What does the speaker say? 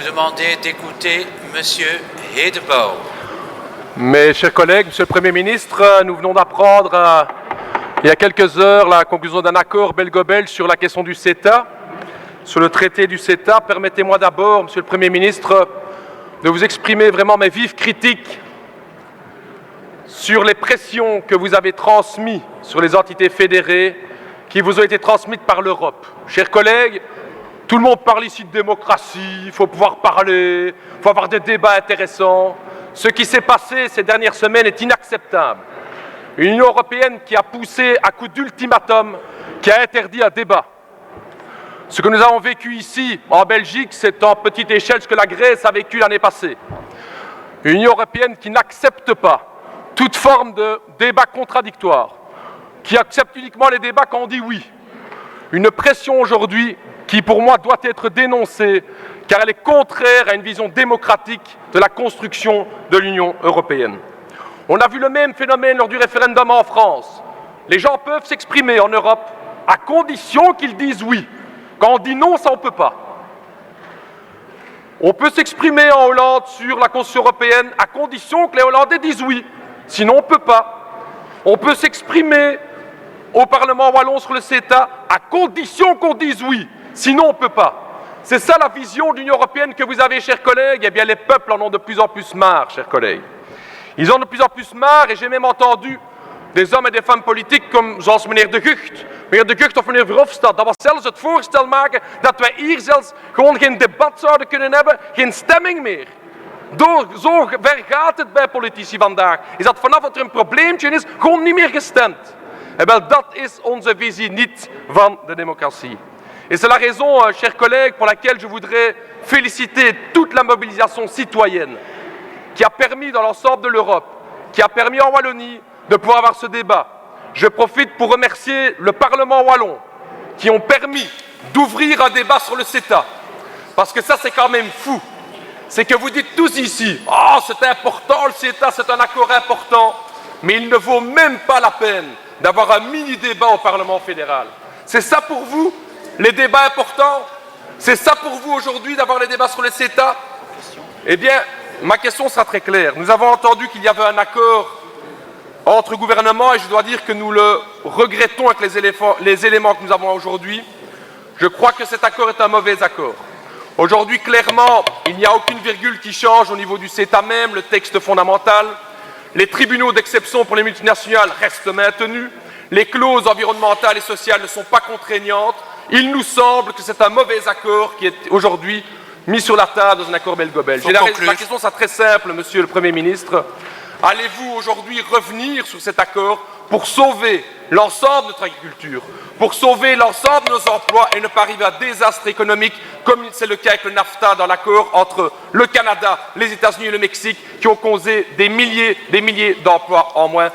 demander d'écouter Monsieur Hedebo. Mes chers collègues, Monsieur le Premier ministre, nous venons d'apprendre il y a quelques heures la conclusion d'un accord belgo-belge sur la question du CETA, sur le traité du CETA. Permettez-moi d'abord, Monsieur le Premier ministre, de vous exprimer vraiment mes vives critiques sur les pressions que vous avez transmises sur les entités fédérées qui vous ont été transmises par l'Europe. Chers collègues, tout le monde parle ici de démocratie, il faut pouvoir parler, il faut avoir des débats intéressants. Ce qui s'est passé ces dernières semaines est inacceptable. Une Union européenne qui a poussé à coups d'ultimatum, qui a interdit un débat. Ce que nous avons vécu ici, en Belgique, c'est en petite échelle ce que la Grèce a vécu l'année passée. Une Union européenne qui n'accepte pas toute forme de débat contradictoire, qui accepte uniquement les débats quand on dit oui. Une pression aujourd'hui qui, pour moi, doit être dénoncée, car elle est contraire à une vision démocratique de la construction de l'Union européenne. On a vu le même phénomène lors du référendum en France. Les gens peuvent s'exprimer en Europe à condition qu'ils disent oui. Quand on dit non, ça on ne peut pas. On peut s'exprimer en Hollande sur la Constitution européenne à condition que les Hollandais disent oui. Sinon, on ne peut pas. On peut s'exprimer au Parlement wallon sur le CETA à condition qu'on dise oui. Sinon, on ne peut pas. C'est ça la vision de l'Union européenne que vous avez, chers collègues. Eh bien, les peuples en ont de plus en plus marre, chers collègues. Ils ont de plus en plus marre, et j'ai même entendu des hommes en des femmes politiek, zoals meneer De Gucht. Meneer De Gucht of meneer Verhofstadt, dat was zelfs het voorstel maken dat wij hier zelfs gewoon geen debat zouden kunnen hebben, geen stemming meer. Zo ver gaat het bij politici vandaag. Is dat vanaf dat er een probleempje is, gewoon niet meer gestemd. En wel, dat is onze visie niet van de democratie. Et c'est la raison, chers collègues, pour laquelle je voudrais féliciter toute la mobilisation citoyenne qui a permis dans l'ensemble de l'Europe, qui a permis en Wallonie de pouvoir avoir ce débat. Je profite pour remercier le Parlement wallon qui ont permis d'ouvrir un débat sur le CETA. Parce que ça, c'est quand même fou. C'est que vous dites tous ici, « Oh, c'est important, le CETA, c'est un accord important. » Mais il ne vaut même pas la peine d'avoir un mini-débat au Parlement fédéral. C'est ça pour vous, les débats importants? C'est ça pour vous aujourd'hui d'avoir les débats sur le CETA? Eh bien, ma question sera très claire. Nous avons entendu qu'il y avait un accord entre gouvernements et je dois dire que nous le regrettons avec les éléments que nous avons aujourd'hui. Je crois que cet accord est un mauvais accord. Aujourd'hui, clairement, il n'y a aucune virgule qui change au niveau du CETA même, le texte fondamental. Les tribunaux d'exception pour les multinationales restent maintenus. Les clauses environnementales et sociales ne sont pas contraignantes. Il nous semble que c'est un mauvais accord qui est aujourd'hui mis sur la table dans un accord belgo-belge. La question sera très simple, Monsieur le Premier ministre. Allez-vous aujourd'hui revenir sur cet accord pour sauver l'ensemble de notre agriculture, pour sauver l'ensemble de nos emplois et ne pas arriver à un désastre économique comme c'est le cas avec le NAFTA dans l'accord entre le Canada, les États-Unis et le Mexique qui ont causé des milliers d'emplois en moins